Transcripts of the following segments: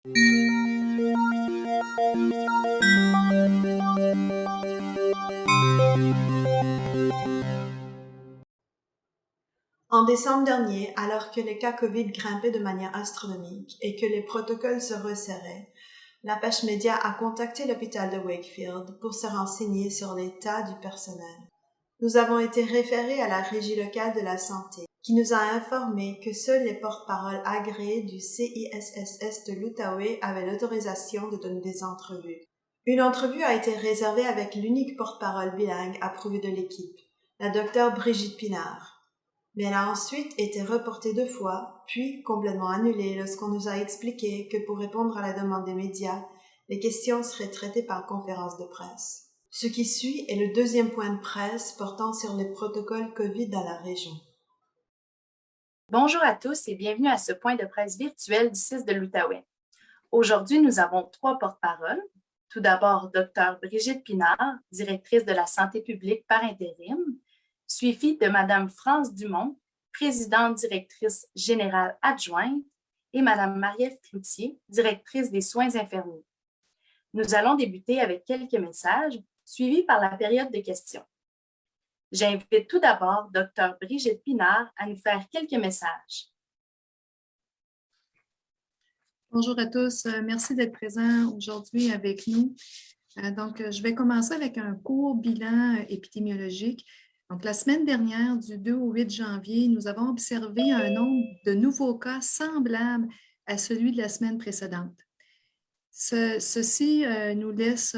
En décembre dernier, alors que les cas COVID grimpaient de manière astronomique et que les protocoles se resserraient, la Pêche Média a contacté l'hôpital de Wakefield pour se renseigner sur l'état du personnel. Nous avons été référés à la Régie locale de la santé, qui nous a informé que seuls les porte-paroles agréés du CISSS de l'Outaouais avaient l'autorisation de donner des entrevues. Une entrevue a été réservée avec l'unique porte-parole bilingue approuvée de l'équipe, la docteure Brigitte Pinard. Mais elle a ensuite été reportée 2 fois, puis complètement annulée lorsqu'on nous a expliqué que pour répondre à la demande des médias, les questions seraient traitées par conférence de presse. Ce qui suit est le deuxième point de presse portant sur les protocoles COVID dans la région. Bonjour à tous et bienvenue à ce point de presse virtuel du CIS de l'Outaouais. Aujourd'hui, nous avons 3 porte-paroles. Tout d'abord, Dr Brigitte Pinard, directrice de la santé publique par intérim, suivie de Mme France Dumont, présidente directrice générale adjointe, et Mme Marie-Ève Cloutier, directrice des soins infirmiers. Nous allons débuter avec quelques messages, suivis par la période de questions. J'invite tout d'abord Dr Brigitte Pinard à nous faire quelques messages. Bonjour à tous, merci d'être présents aujourd'hui avec nous. Je vais commencer avec un court bilan épidémiologique. Donc, la semaine dernière, du 2 au 8 janvier, nous avons observé un nombre de nouveaux cas semblables à celui de la semaine précédente. Ceci nous laisse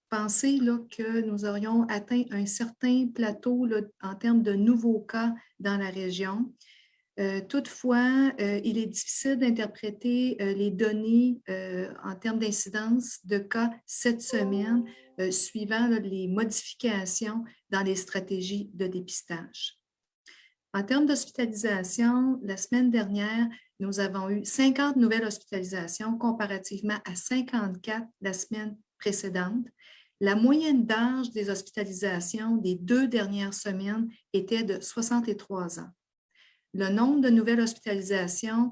penser que nous aurions atteint un certain plateau en termes de nouveaux cas dans la région. Toutefois, il est difficile d'interpréter les données en termes d'incidence de cas cette semaine, suivant les modifications dans les stratégies de dépistage. En termes d'hospitalisation, la semaine dernière, nous avons eu 50 nouvelles hospitalisations comparativement à 54 la semaine précédente. La moyenne d'âge des hospitalisations des 2 dernières semaines était de 63 ans. Le nombre de nouvelles hospitalisations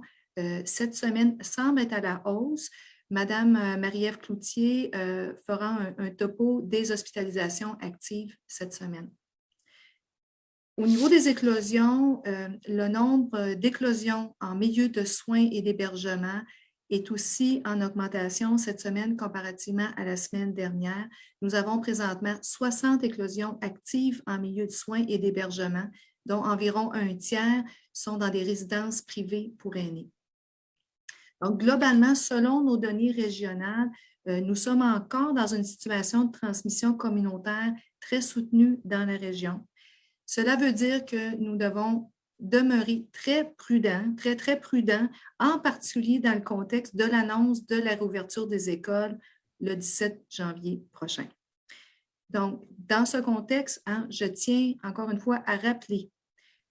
cette semaine semble être à la hausse. Madame Marie-Ève Cloutier fera un topo des hospitalisations actives cette semaine. Au niveau des éclosions, le nombre d'éclosions en milieu de soins et d'hébergement est aussi en augmentation cette semaine comparativement à la semaine dernière. Nous avons présentement 60 éclosions actives en milieu de soins et d'hébergement, dont environ un tiers sont dans des résidences privées pour aînés. Donc, globalement, selon nos données régionales, nous sommes encore dans une situation de transmission communautaire très soutenue dans la région. Cela veut dire que nous devons demeurer très prudents, très prudents, en particulier dans le contexte de l'annonce de la réouverture des écoles le 17 janvier prochain. Donc, dans ce contexte, je tiens encore une fois à rappeler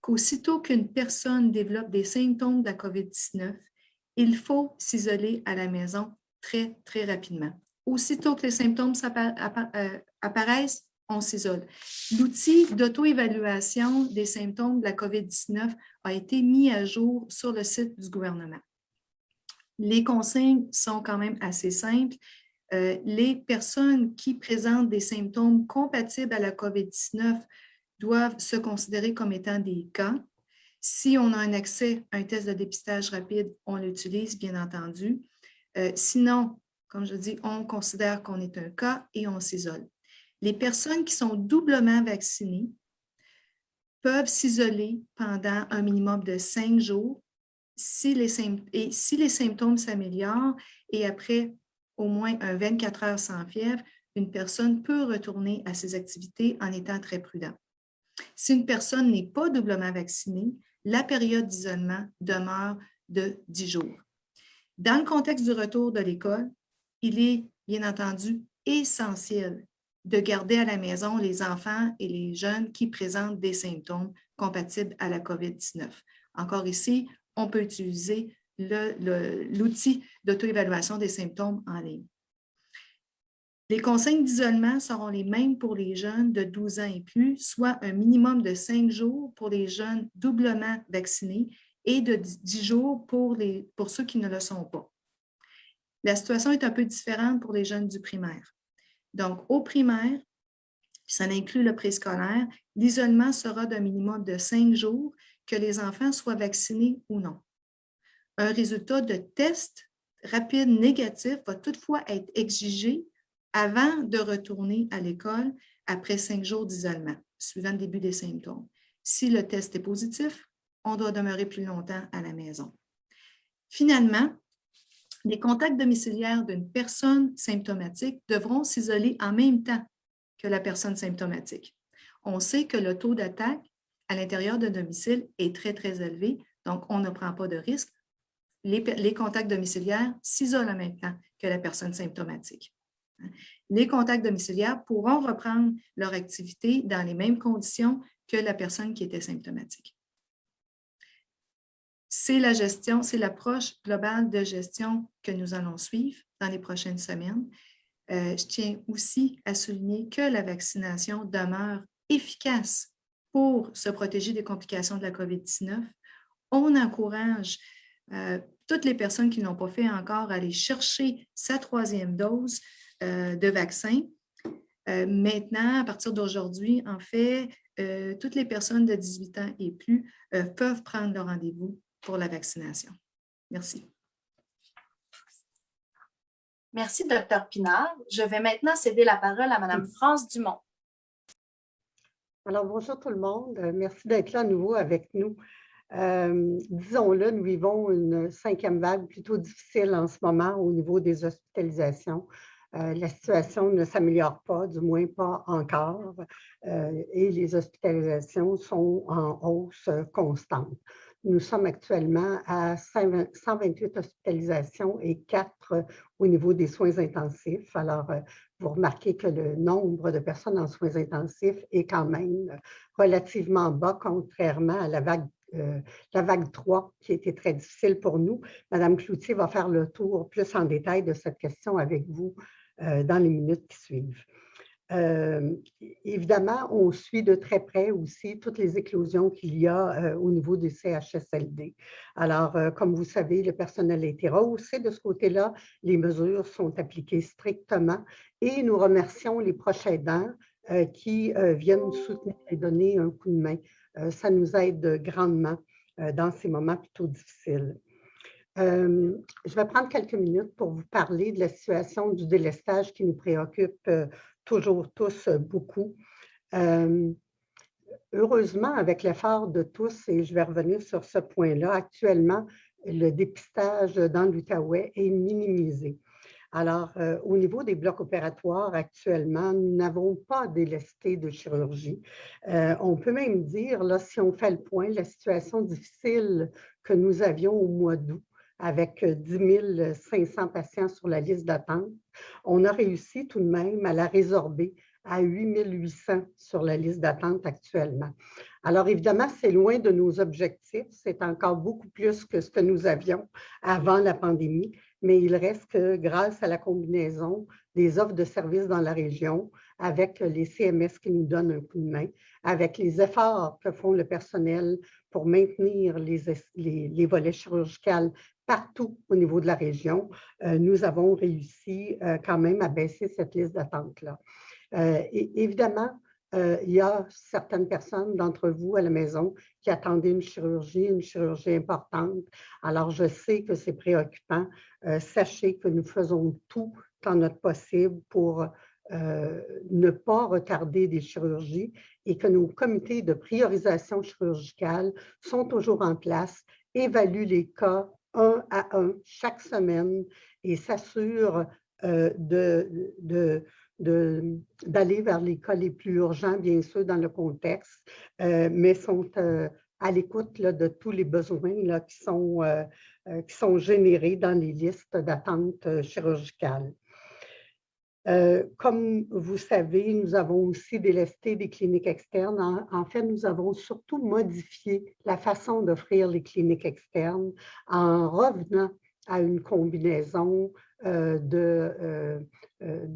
qu'aussitôt qu'une personne développe des symptômes de la COVID-19, il faut s'isoler à la maison très rapidement. Aussitôt que les symptômes apparaissent, on s'isole. L'outil d'auto-évaluation des symptômes de la COVID-19 a été mis à jour sur le site du gouvernement. Les consignes sont quand même assez simples. Les personnes qui présentent des symptômes compatibles à la COVID-19 doivent se considérer comme étant des cas. Si on a un accès à un test de dépistage rapide, on l'utilise, bien entendu. Sinon, comme je dis, on considère qu'on est un cas et on s'isole. Les personnes qui sont doublement vaccinées peuvent s'isoler pendant un minimum de 5 jours si les symptômes s'améliorent et après au moins 24 heures sans fièvre, une personne peut retourner à ses activités en étant très prudent. Si une personne n'est pas doublement vaccinée, la période d'isolement demeure de 10 jours. Dans le contexte du retour de l'école, il est bien entendu essentiel de garder à la maison les enfants et les jeunes qui présentent des symptômes compatibles à la COVID-19. Encore ici, on peut utiliser l'outil d'auto-évaluation des symptômes en ligne. Les consignes d'isolement seront les mêmes pour les jeunes de 12 ans et plus, soit un minimum de 5 jours pour les jeunes doublement vaccinés et de 10 jours pour ceux qui ne le sont pas. La situation est un peu différente pour les jeunes du primaire. Donc, au primaire, ça inclut le préscolaire, l'isolement sera d'un minimum de 5 jours, que les enfants soient vaccinés ou non. Un résultat de test rapide négatif va toutefois être exigé avant de retourner à l'école après 5 jours d'isolement, suivant le début des symptômes. Si le test est positif, on doit demeurer plus longtemps à la maison. Finalement, les contacts domiciliaires d'une personne symptomatique devront s'isoler en même temps que la personne symptomatique. On sait que le taux d'attaque à l'intérieur d'un domicile est très, très élevé, donc on ne prend pas de risque. Les contacts domiciliaires s'isolent en même temps que la personne symptomatique. Les contacts domiciliaires pourront reprendre leur activité dans les mêmes conditions que la personne qui était symptomatique. C'est la gestion, c'est l'approche globale de gestion que nous allons suivre dans les prochaines semaines. Je tiens aussi à souligner que la vaccination demeure efficace pour se protéger des complications de la COVID-19. On encourage toutes les personnes qui ne l'ont pas fait encore à aller chercher sa 3e dose de vaccin. Maintenant, à partir d'aujourd'hui, en fait, toutes les personnes de 18 ans et plus peuvent prendre le rendez-vous pour la vaccination. Merci. Merci, Dr. Pinard. Je vais maintenant céder la parole à Mme France Dumont. Alors, bonjour tout le monde. Merci d'être là à nouveau avec nous. Disons-le, nous vivons une 5e vague plutôt difficile en ce moment au niveau des hospitalisations. La situation ne s'améliore pas, du moins pas encore, et les hospitalisations sont en hausse constante. Nous sommes actuellement à 128 hospitalisations et 4 au niveau des soins intensifs. Alors, vous remarquez que le nombre de personnes en soins intensifs est quand même relativement bas, contrairement à la vague 3, qui était très difficile pour nous. Madame Cloutier va faire le tour plus en détail de cette question avec vous dans les minutes qui suivent. Évidemment, on suit de très près aussi toutes les éclosions qu'il y a au niveau des CHSLD. Alors, comme vous savez, le personnel a été rehaussé de ce côté-là. Les mesures sont appliquées strictement et nous remercions les proches aidants qui viennent nous soutenir et donner un coup de main. Ça nous aide grandement dans ces moments plutôt difficiles. Je vais prendre quelques minutes pour vous parler de la situation du délestage qui nous préoccupe toujours tous beaucoup. Heureusement, avec l'effort de tous, et je vais revenir sur ce point-là, actuellement, le dépistage dans l'Outaouais est minimisé. Alors, au niveau des blocs opératoires, actuellement, nous n'avons pas délesté de chirurgie. On peut même dire, là, si on fait le point, la situation difficile que nous avions au mois d'août, avec 10 500 patients sur la liste d'attente, on a réussi tout de même à la résorber à 8 800 sur la liste d'attente actuellement. Alors, évidemment, c'est loin de nos objectifs. C'est encore beaucoup plus que ce que nous avions avant la pandémie, mais il reste que grâce à la combinaison des offres de services dans la région, avec les CMS qui nous donnent un coup de main, avec les efforts que font le personnel pour maintenir les volets chirurgicaux partout au niveau de la région, nous avons réussi quand même à baisser cette liste d'attente-là. Évidemment, il y a certaines personnes d'entre vous à la maison qui attendaient une chirurgie importante. Alors, je sais que c'est préoccupant. Sachez que nous faisons tout en notre possible pour ne pas retarder des chirurgies et que nos comités de priorisation chirurgicale sont toujours en place, évaluent les cas un à un chaque semaine et s'assurent d'aller vers les cas les plus urgents, bien sûr, dans le contexte, mais sont à l'écoute de tous les besoins là, qui sont générés dans les listes d'attente chirurgicales. Comme vous savez, nous avons aussi délesté des cliniques externes. En fait, nous avons surtout modifié la façon d'offrir les cliniques externes en revenant à une combinaison de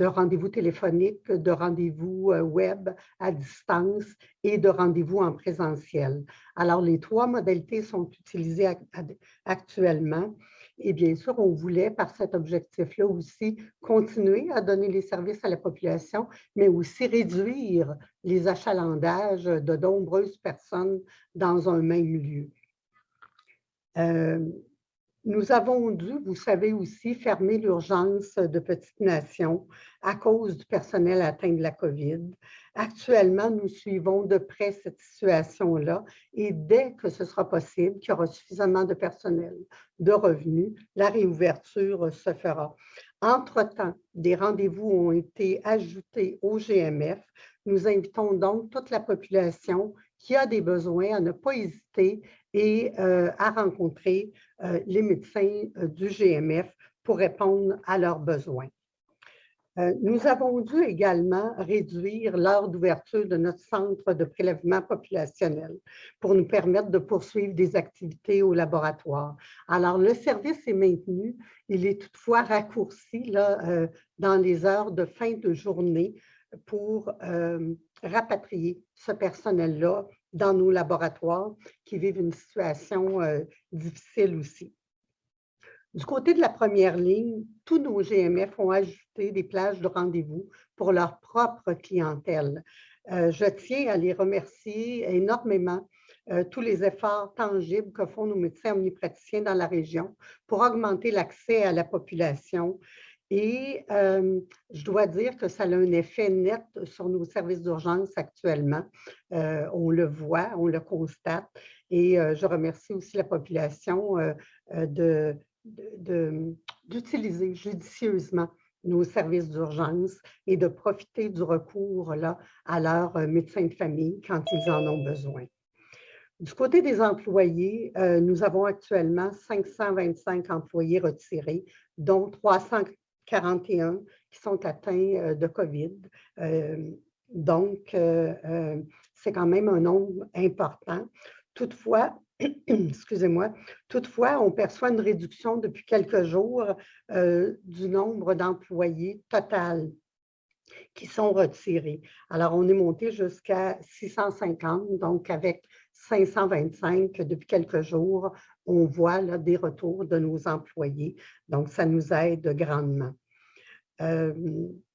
rendez-vous téléphoniques, de rendez-vous web à distance et de rendez-vous en présentiel. Alors, les 3 modalités sont utilisées actuellement Et bien sûr, on voulait, par cet objectif-là aussi, continuer à donner les services à la population, mais aussi réduire les achalandages de nombreuses personnes dans un même lieu. Nous avons dû, vous savez aussi, fermer l'urgence de Petite Nation à cause du personnel atteint de la COVID. Actuellement, nous suivons de près cette situation-là et dès que ce sera possible, qu'il y aura suffisamment de personnel, de revenus, la réouverture se fera. Entre-temps, des rendez-vous ont été ajoutés au GMF. Nous invitons donc toute la population qui a des besoins à ne pas hésiter et à rencontrer les médecins du GMF pour répondre à leurs besoins. Nous avons dû également réduire l'heure d'ouverture de notre centre de prélèvement populationnel pour nous permettre de poursuivre des activités au laboratoire. Alors, le service est maintenu, il est toutefois raccourci là, dans les heures de fin de journée pour rapatrier ce personnel-là dans nos laboratoires qui vivent une situation difficile aussi. Du côté de la première ligne, tous nos GMF ont ajouté des plages de rendez-vous pour leur propre clientèle. Je tiens à les remercier énormément, tous les efforts tangibles que font nos médecins omnipraticiens dans la région pour augmenter l'accès à la population. Et je dois dire que ça a un effet net sur nos services d'urgence actuellement. On le voit, on le constate. Et je remercie aussi la population d'utiliser judicieusement nos services d'urgence et de profiter du recours là, à leurs médecins de famille quand ils en ont besoin. Du côté des employés, nous avons actuellement 525 employés retirés, dont 341 qui sont atteints de COVID. Donc, c'est quand même un nombre important. Toutefois, excusez-moi, toutefois, on perçoit une réduction depuis quelques jours du nombre d'employés total qui sont retirés. Alors, on est monté jusqu'à 650, donc avec 525 depuis quelques jours, on voit là, des retours de nos employés. Donc, ça nous aide grandement.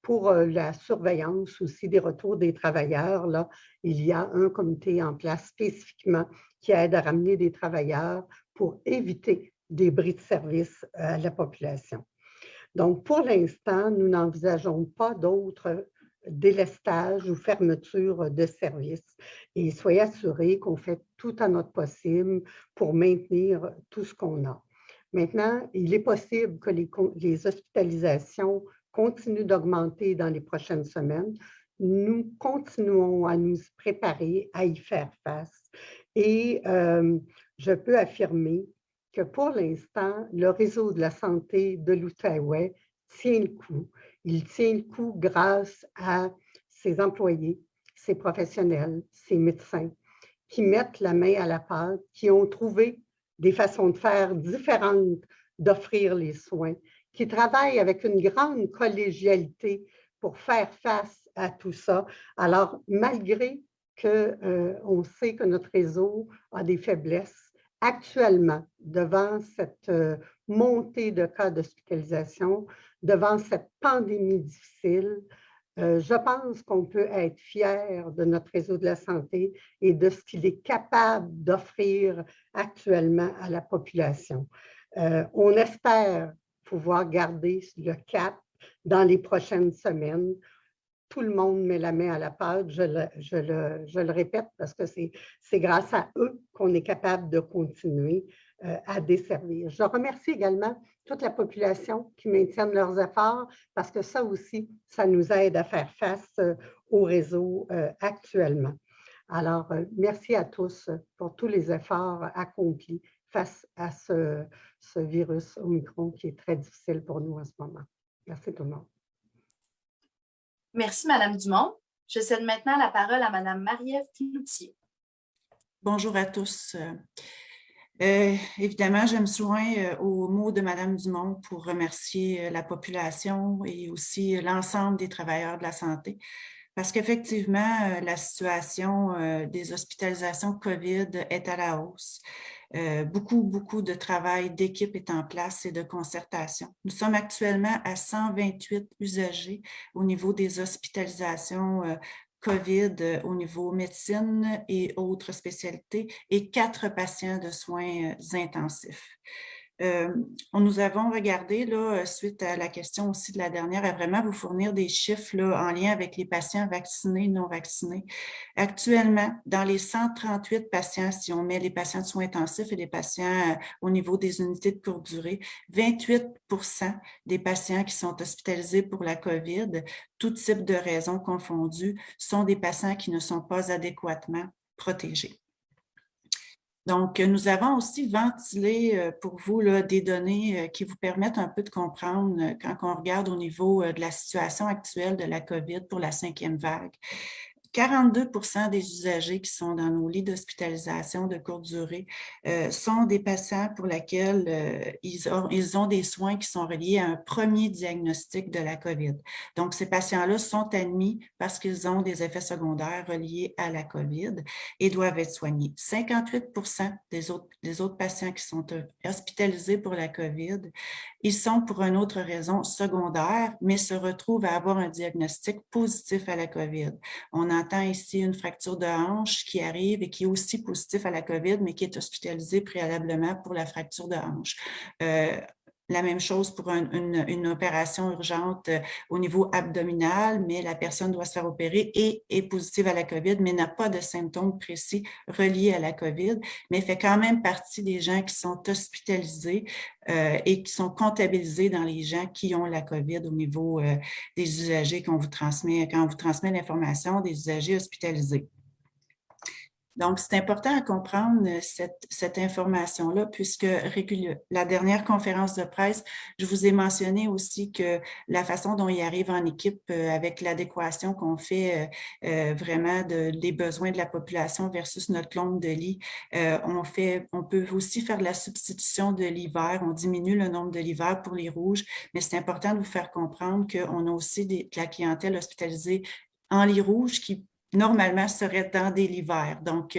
Pour la surveillance aussi des retours des travailleurs, là, il y a un comité en place spécifiquement qui aide à ramener des travailleurs pour éviter des bris de service à la population. Donc, pour l'instant, nous n'envisageons pas d'autres délestages ou fermetures de services. Et soyez assurés qu'on fait tout à notre possible pour maintenir tout ce qu'on a. Maintenant, il est possible que les hospitalisations continuent d'augmenter dans les prochaines semaines. Nous continuons à nous préparer à y faire face. Et je peux affirmer que pour l'instant, le réseau de la santé de l'Outaouais tient le coup. Il tient le coup grâce à ses employés, ses professionnels, ses médecins qui mettent la main à la pâte, qui ont trouvé des façons de faire différentes d'offrir les soins, qui travaillent avec une grande collégialité pour faire face à tout ça. Alors, malgré qu'on sait que notre réseau a des faiblesses, actuellement, devant cette montée de cas d'hospitalisation, devant cette pandémie difficile, je pense qu'on peut être fier de notre réseau de la santé et de ce qu'il est capable d'offrir actuellement à la population. On espère pouvoir garder le cap dans les prochaines semaines. Tout le monde met la main à la pâte, je le répète, parce que c'est grâce à eux qu'on est capable de continuer à desservir. Je remercie également toute la population qui maintiennent leurs efforts, parce que ça aussi, ça nous aide à faire face au réseau actuellement. Alors, merci à tous pour tous les efforts accomplis face à ce virus Omicron qui est très difficile pour nous en ce moment. Merci tout le monde. Merci, Madame Dumont. Je cède maintenant la parole à Madame Marie-Ève Cloutier. Bonjour à tous. Évidemment, je me joins aux mots de Madame Dumont pour remercier la population et aussi l'ensemble des travailleurs de la santé. Parce qu'effectivement, la situation des hospitalisations COVID est à la hausse. beaucoup de travail d'équipe est en place et de concertation. Nous sommes actuellement à 128 usagers au niveau des hospitalisations COVID au niveau médecine et autres spécialités et 4 patients de soins intensifs. Nous avons regardé, là, suite à la question aussi de la dernière, à vraiment vous fournir des chiffres là, en lien avec les patients vaccinés et non vaccinés. Actuellement, dans les 138 patients, si on met les patients de soins intensifs et les patients au niveau des unités de courte durée, 28% des patients qui sont hospitalisés pour la COVID, tout type de raisons confondues, sont des patients qui ne sont pas adéquatement protégés. Donc, nous avons aussi ventilé pour vous là, des données qui vous permettent un peu de comprendre quand on regarde au niveau de la situation actuelle de la COVID pour la 5e vague. 42% des usagers qui sont dans nos lits d'hospitalisation de courte durée sont des patients pour lesquels ils ont des soins qui sont reliés à un premier diagnostic de la COVID. Donc, ces patients-là sont admis parce qu'ils ont des effets secondaires reliés à la COVID et doivent être soignés. 58% des autres patients qui sont hospitalisés pour la COVID, ils sont pour une autre raison secondaire, mais se retrouvent à avoir un diagnostic positif à la COVID. On entend ici une fracture de hanche qui arrive et qui est aussi positif à la COVID, mais qui est hospitalisée préalablement pour la fracture de hanche. La même chose pour une opération urgente au niveau abdominal, mais la personne doit se faire opérer et est positive à la COVID, mais n'a pas de symptômes précis reliés à la COVID, mais fait quand même partie des gens qui sont hospitalisés et qui sont comptabilisés dans les gens qui ont la COVID au niveau des usagers quand on vous transmet l'information des usagers hospitalisés. Donc, c'est important à comprendre cette information-là, puisque la dernière conférence de presse, je vous ai mentionné aussi que la façon dont il arrive en équipe avec l'adéquation qu'on fait vraiment des besoins de la population versus notre nombre de lits, on peut aussi faire de la substitution de l'hiver. On diminue le nombre de l'hiver pour les rouges, mais c'est important de vous faire comprendre qu'on a aussi de la clientèle hospitalisée en lit rouge qui normalement serait dans des l'hiver. Donc,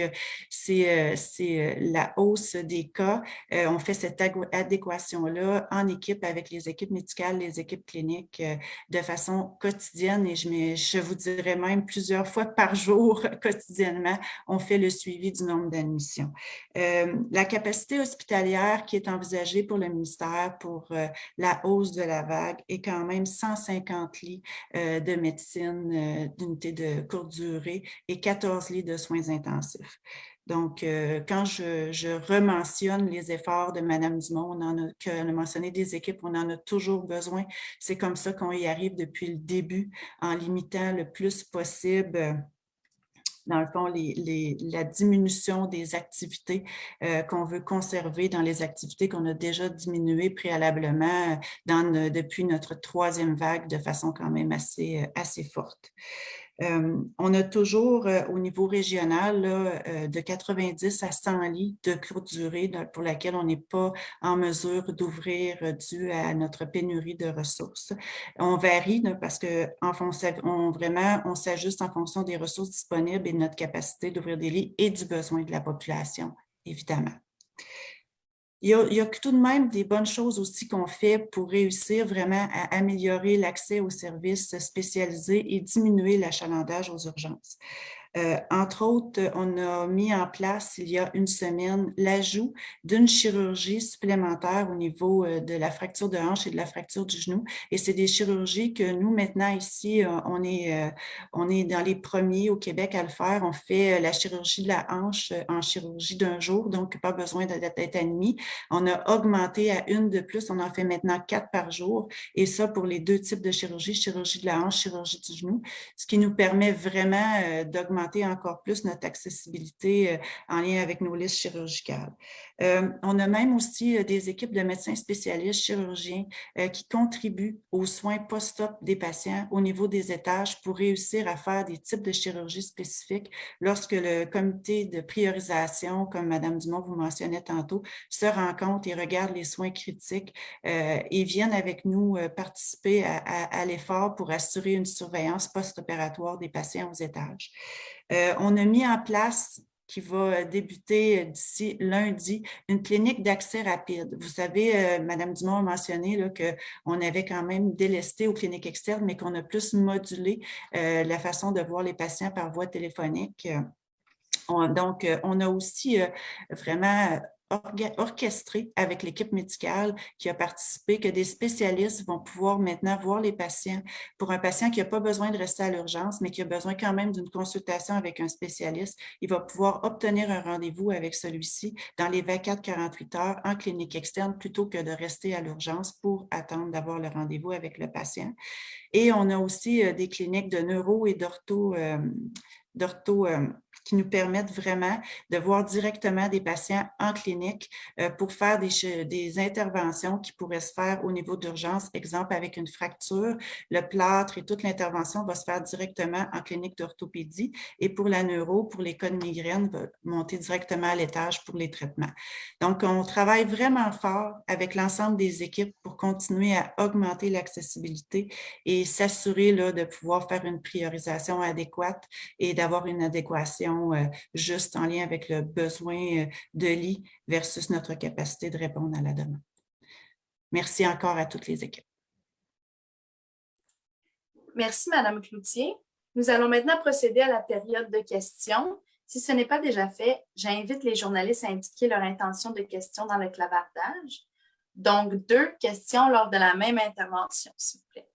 c'est la hausse des cas. On fait cette adéquation-là en équipe avec les équipes médicales, les équipes cliniques de façon quotidienne et je vous dirais même plusieurs fois par jour, quotidiennement, on fait le suivi du nombre d'admissions. La capacité hospitalière qui est envisagée pour le ministère pour la hausse de la vague est quand même 150 lits de médecine, d'unité de courte durée et 14 lits de soins intensifs. Donc, quand je rementionne les efforts de Mme Dumont, on a mentionné des équipes, on en a toujours besoin. C'est comme ça qu'on y arrive depuis le début, en limitant le plus possible dans le fond, la diminution des activités qu'on veut conserver dans les activités qu'on a déjà diminuées préalablement depuis notre 3e vague de façon quand même assez forte. On a toujours au niveau régional là, de 90 à 100 lits de courte durée pour laquelle on n'est pas en mesure d'ouvrir dû à notre pénurie de ressources. On varie là, parce on s'ajuste en fonction des ressources disponibles et de notre capacité d'ouvrir des lits et du besoin de la population, évidemment. Il y a tout de même des bonnes choses aussi qu'on fait pour réussir vraiment à améliorer l'accès aux services spécialisés et diminuer l'achalandage aux urgences. Entre autres, on a mis en place il y a une semaine l'ajout d'une chirurgie supplémentaire au niveau de la fracture de hanche et de la fracture du genou. Et c'est des chirurgies que nous, maintenant, ici, on est dans les premiers au Québec à le faire. On fait la chirurgie de la hanche en chirurgie d'un jour, donc pas besoin d'être admis. On a augmenté à une de plus. On en fait maintenant 4 par jour. Et ça, pour les 2 types de chirurgie de la hanche, chirurgie du genou, ce qui nous permet vraiment d'augmenter encore plus notre accessibilité en lien avec nos listes chirurgicales. On a même aussi des équipes de médecins spécialistes chirurgiens qui contribuent aux soins post-op des patients au niveau des étages pour réussir à faire des types de chirurgie spécifiques lorsque le comité de priorisation, comme Mme Dumont vous mentionnait tantôt, se rencontre et regarde les soins critiques et viennent avec nous participer à l'effort pour assurer une surveillance post-opératoire des patients aux étages. On a mis en place qui va débuter d'ici lundi, une clinique d'accès rapide. Vous savez, Mme Dumont a mentionné qu'on avait quand même délesté aux cliniques externes, mais qu'on a plus modulé la façon de voir les patients par voie téléphonique. Donc, on a aussi vraiment orchestré avec l'équipe médicale qui a participé, que des spécialistes vont pouvoir maintenant voir les patients. Pour un patient qui n'a pas besoin de rester à l'urgence, mais qui a besoin quand même d'une consultation avec un spécialiste, il va pouvoir obtenir un rendez-vous avec celui-ci dans les 24-48 heures en clinique externe plutôt que de rester à l'urgence pour attendre d'avoir le rendez-vous avec le patient. Et on a aussi des cliniques de neuro et d'ortho qui nous permettent vraiment de voir directement des patients en clinique pour faire des interventions qui pourraient se faire au niveau d'urgence. Exemple, avec une fracture, le plâtre et toute l'intervention va se faire directement en clinique d'orthopédie. Et pour la neuro, pour les cas de migraine, va monter directement à l'étage pour les traitements. Donc, on travaille vraiment fort avec l'ensemble des équipes pour continuer à augmenter l'accessibilité et s'assurer de pouvoir faire une priorisation adéquate et d'avoir une adéquation juste en lien avec le besoin de lit versus notre capacité de répondre à la demande. Merci encore à toutes les équipes. Merci, Mme Cloutier. Nous allons maintenant procéder à la période de questions. Si ce n'est pas déjà fait, j'invite les journalistes à indiquer leur intention de questions dans le clavardage. Donc, 2 questions lors de la même intervention, s'il vous plaît.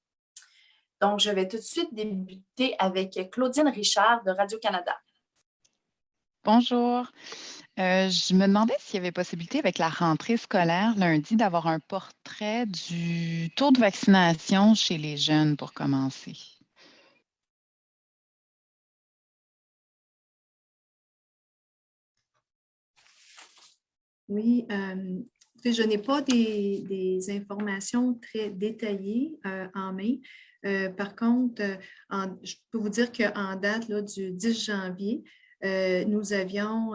Donc, je vais tout de suite débuter avec Claudine Richard de Radio-Canada. Bonjour. Je me demandais s'il y avait possibilité avec la rentrée scolaire lundi d'avoir un portrait du taux de vaccination chez les jeunes pour commencer. Oui, je n'ai pas des informations très détaillées en main. Par contre, je peux vous dire qu'en date du 10 janvier, nous avions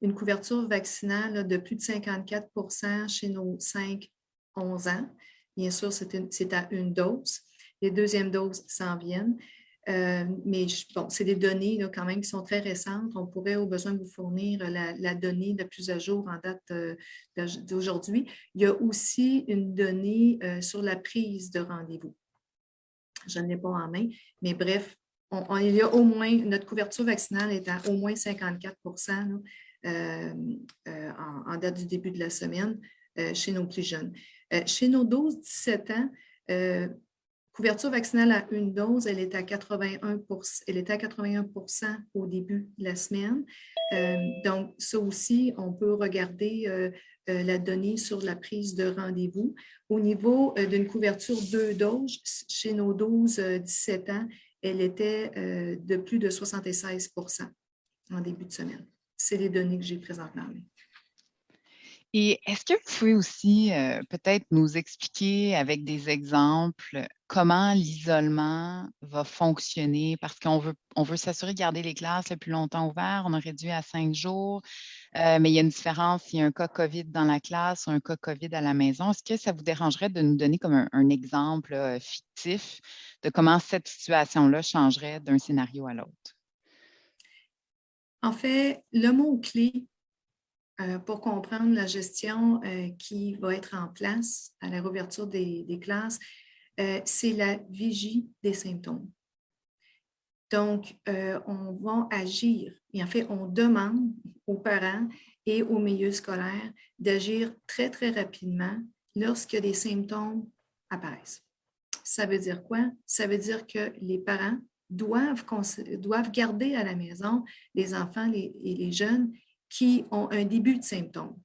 une couverture vaccinale de plus de 54 chez nos 5-11 ans. Bien sûr, c'est à une dose. Les deuxièmes doses s'en viennent. Mais bon, c'est des données quand même qui sont très récentes. On pourrait au besoin vous fournir la donnée la plus à jour en date d'aujourd'hui. Il y a aussi une donnée sur la prise de rendez-vous. Je ne l'ai pas en main, mais bref, il y a au moins, notre couverture vaccinale est à au moins 54 en date du début de la semaine chez nos plus jeunes. Chez nos 12-17 ans, couverture vaccinale à une dose, elle est à 81 au début de la semaine. Donc, ça aussi, on peut regarder la donnée sur la prise de rendez-vous. Au niveau d'une couverture 2 doses, chez nos 12-17 ans, elle était de plus de 76 en début de semaine. C'est les données que j'ai présentement. Et est-ce que vous pouvez aussi peut-être nous expliquer avec des exemples comment l'isolement va fonctionner? Parce qu'on veut s'assurer de garder les classes le plus longtemps ouvertes. On a réduit à 5 jours, mais il y a une différence s'il y a un cas COVID dans la classe ou un cas COVID à la maison. Est-ce que ça vous dérangerait de nous donner comme un exemple fictif de comment cette situation-là changerait d'un scénario à l'autre? En fait, le mot-clé pour comprendre la gestion qui va être en place à la réouverture des classes, c'est la vigie des symptômes. Donc, on va agir, et en fait, on demande aux parents et au milieu scolaire d'agir très, très rapidement lorsque des symptômes apparaissent. Ça veut dire quoi? Ça veut dire que les parents doivent garder à la maison les enfants et les jeunes qui ont un début de symptômes.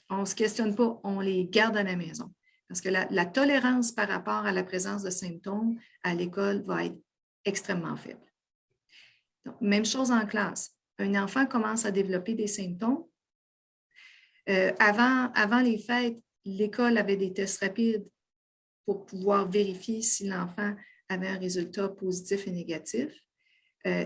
On ne se questionne pas, on les garde à la maison. Parce que la tolérance par rapport à la présence de symptômes à l'école va être extrêmement faible. Donc, même chose en classe. Un enfant commence à développer des symptômes. Avant les fêtes, l'école avait des tests rapides pour pouvoir vérifier si l'enfant avait un résultat positif et négatif.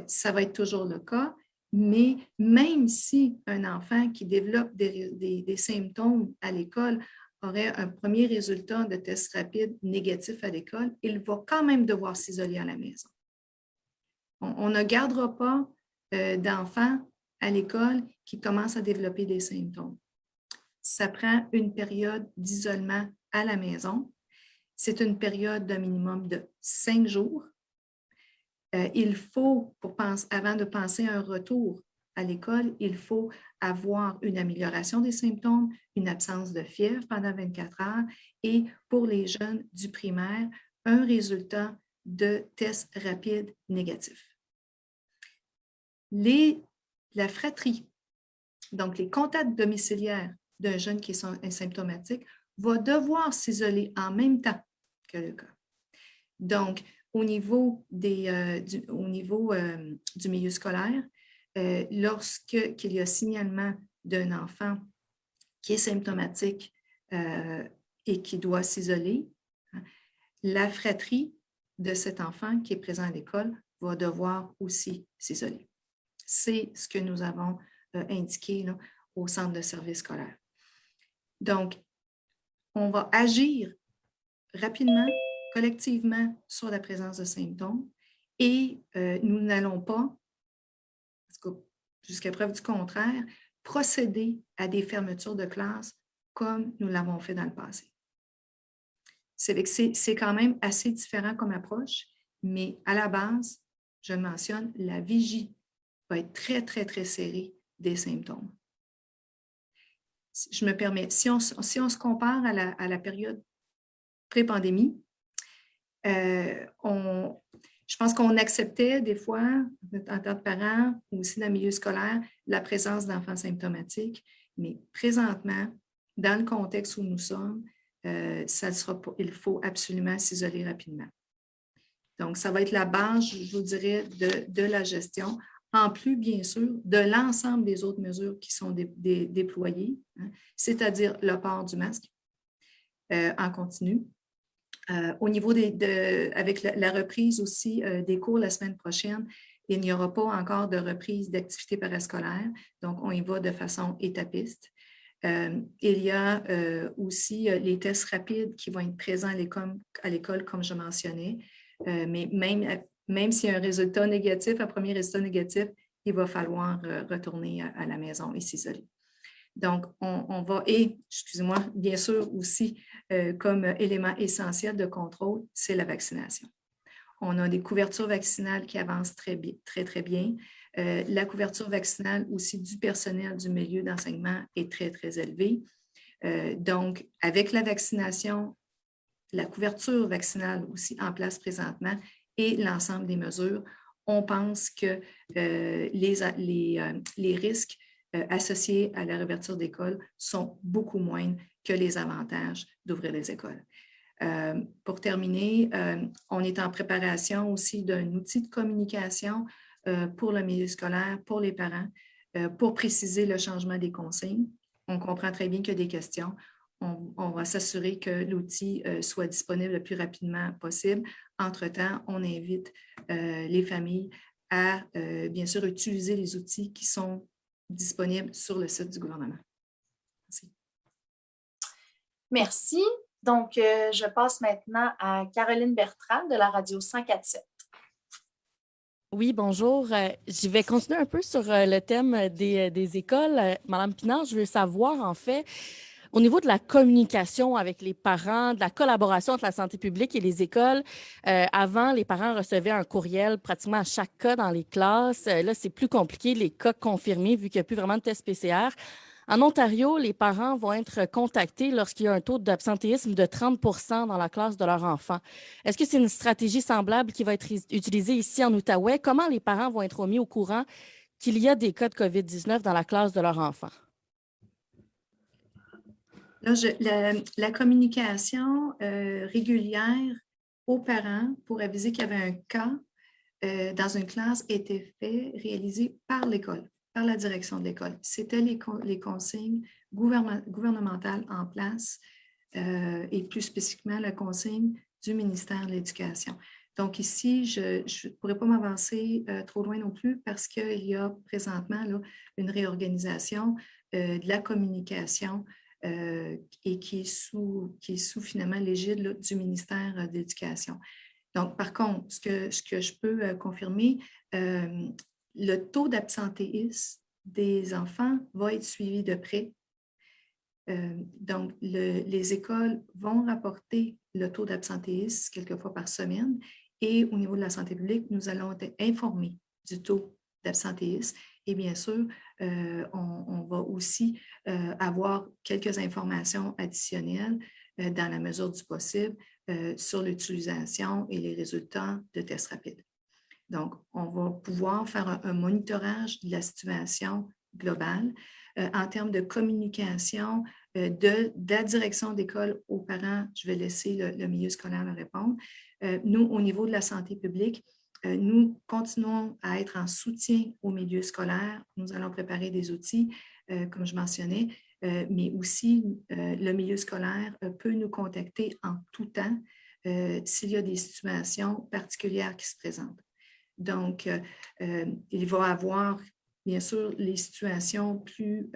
Ça va être toujours le cas. Mais même si un enfant qui développe des symptômes à l'école aurait un premier résultat de test rapide négatif à l'école, il va quand même devoir s'isoler à la maison. On ne gardera pas d'enfants à l'école qui commence à développer des symptômes. Ça prend une période d'isolement à la maison. C'est une période d'un minimum de 5 jours. Il faut, avant de penser à un retour à l'école, il faut avoir une amélioration des symptômes, une absence de fièvre pendant 24 heures et pour les jeunes du primaire, un résultat de test rapide négatif. La fratrie, donc les contacts domiciliaires d'un jeune qui est asymptomatique, va devoir s'isoler en même temps que le cas. Donc, au niveau du milieu scolaire, lorsqu'il y a signalement d'un enfant qui est symptomatique et qui doit s'isoler, la fratrie de cet enfant qui est présent à l'école va devoir aussi s'isoler. C'est ce que nous avons indiqué là, au centre de service scolaire. Donc, on va agir rapidement, collectivement sur la présence de symptômes et nous n'allons pas, jusqu'à preuve du contraire, procéder à des fermetures de classe comme nous l'avons fait dans le passé. C'est quand même assez différent comme approche, mais à la base, je mentionne, la vigie va être très, très, très serrée des symptômes. Je me permets, si on se compare à la période pré-pandémie, je pense qu'on acceptait des fois, en tant que parents ou aussi dans le milieu scolaire, la présence d'enfants symptomatiques, mais présentement, dans le contexte où nous sommes, il faut absolument s'isoler rapidement. Donc, ça va être la base, je vous dirais, de la gestion, en plus, bien sûr, de l'ensemble des autres mesures qui sont déployées, hein, c'est-à-dire le port du masque en continu. Au niveau avec la reprise aussi des cours la semaine prochaine, il n'y aura pas encore de reprise d'activités parascolaires, donc on y va de façon étapiste. Il y a aussi les tests rapides qui vont être présents à l'école, comme je mentionnais, mais même s'il y a un résultat négatif, un premier résultat négatif, il va falloir retourner à la maison et s'isoler. Donc, on va, et, excusez-moi, bien sûr aussi, comme élément essentiel de contrôle, c'est la vaccination. On a des couvertures vaccinales qui avancent très, très bien. La couverture vaccinale aussi du personnel du milieu d'enseignement est très, très élevée. Donc, avec la vaccination, la couverture vaccinale aussi en place présentement et l'ensemble des mesures, on pense que les risques associés à la réouverture d'école sont beaucoup moindres que les avantages d'ouvrir les écoles. Pour terminer, on est en préparation aussi d'un outil de communication pour le milieu scolaire, pour les parents, pour préciser le changement des consignes. On comprend très bien qu'il y a des questions. On va s'assurer que l'outil soit disponible le plus rapidement possible. Entre-temps, on invite les familles à, bien sûr, utiliser les outils qui sont disponibles sur le site du gouvernement. Merci. Merci. Donc, je passe maintenant à Caroline Bertrand de la radio 104.7. Oui, bonjour. Je vais continuer un peu sur le thème des écoles. Madame Pinard, je veux savoir, en fait, au niveau de la communication avec les parents, de la collaboration entre la santé publique et les écoles, avant, les parents recevaient un courriel pratiquement à chaque cas dans les classes. Là, c'est plus compliqué, les cas confirmés, vu qu'il n'y a plus vraiment de tests PCR. En Ontario, les parents vont être contactés lorsqu'il y a un taux d'absentéisme de 30 % dans la classe de leur enfant. Est-ce que c'est une stratégie semblable qui va être utilisée ici en Outaouais? Comment les parents vont être mis au courant qu'il y a des cas de COVID-19 dans la classe de leur enfant? Là, la communication régulière aux parents pour aviser qu'il y avait un cas dans une classe était réalisée par l'école, par la direction de l'école. C'était les consignes gouvernementales en place et plus spécifiquement la consigne du ministère de l'Éducation. Donc ici, je ne pourrais pas m'avancer trop loin non plus parce qu'il y a présentement là, une réorganisation de la communication et qui est sous finalement l'égide là, du ministère de l'Éducation. Donc, par contre, ce que je peux confirmer, le taux d'absentéisme des enfants va être suivi de près. Donc, les écoles vont rapporter le taux d'absentéisme quelques fois par semaine et au niveau de la santé publique, nous allons être informés du taux d'absentéisme et bien sûr, on va aussi avoir quelques informations additionnelles dans la mesure du possible sur l'utilisation et les résultats de tests rapides. Donc, on va pouvoir faire un monitorage de la situation globale en termes de communication de la direction d'école aux parents. Je vais laisser le milieu scolaire me répondre. Nous, au niveau de la santé publique, nous continuons à être en soutien au milieu scolaire. Nous allons préparer des outils, comme je mentionnais, mais aussi le milieu scolaire peut nous contacter en tout temps s'il y a des situations particulières qui se présentent. Donc, il va y avoir, bien sûr, les situations plus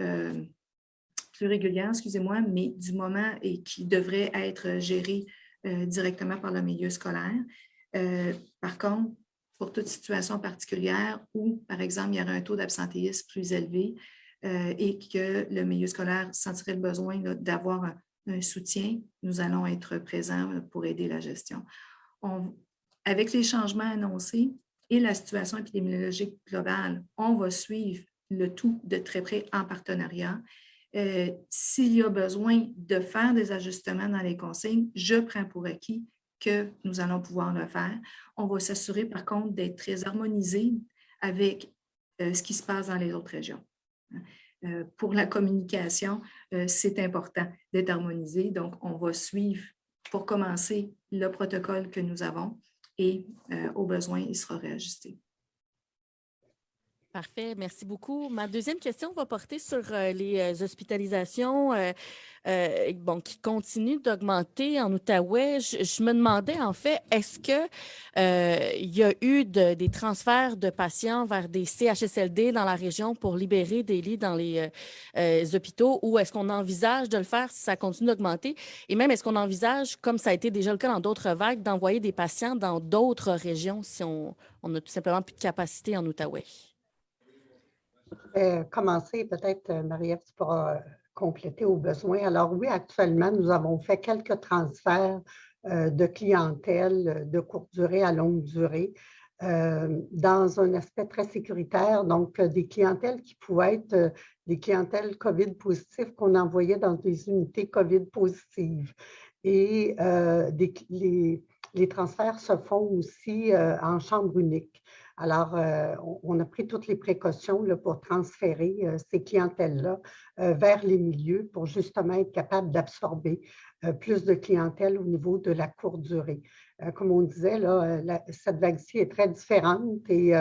régulières, excusez-moi, mais du moment et qui devraient être gérées directement par le milieu scolaire. Par contre, pour toute situation particulière où, par exemple, il y aurait un taux d'absentéisme plus élevé et que le milieu scolaire sentirait le besoin d'avoir un soutien, nous allons être présents pour aider la gestion. Avec les changements annoncés et la situation épidémiologique globale, on va suivre le tout de très près en partenariat. S'il y a besoin de faire des ajustements dans les consignes, je prends pour acquis que nous allons pouvoir le faire. On va s'assurer par contre d'être très harmonisé avec ce qui se passe dans les autres régions. Pour la communication, c'est important d'être harmonisé. Donc, on va suivre, pour commencer, le protocole que nous avons et au besoin, il sera réajusté. Parfait, merci beaucoup. Ma deuxième question va porter sur les hospitalisations qui continuent d'augmenter en Outaouais. Je me demandais en fait, est-ce qu'il y a eu des transferts de patients vers des CHSLD dans la région pour libérer des lits dans les hôpitaux ou est-ce qu'on envisage de le faire si ça continue d'augmenter? Et même, est-ce qu'on envisage, comme ça a été déjà le cas dans d'autres vagues, d'envoyer des patients dans d'autres régions si on n'a tout simplement plus de capacité en Outaouais? Je vais commencer, peut-être, Marie-Ève, tu pourras compléter au besoin. Alors oui, actuellement, nous avons fait quelques transferts de clientèle de courte durée à longue durée dans un aspect très sécuritaire, donc des clientèles qui pouvaient être des clientèles COVID positives qu'on envoyait dans des unités COVID positives. Et les transferts se font aussi en chambre unique. Alors, on a pris toutes les précautions là, pour transférer ces clientèles-là vers les milieux pour justement être capable d'absorber plus de clientèle au niveau de la courte durée. Comme on disait, là, cette vague-ci est très différente et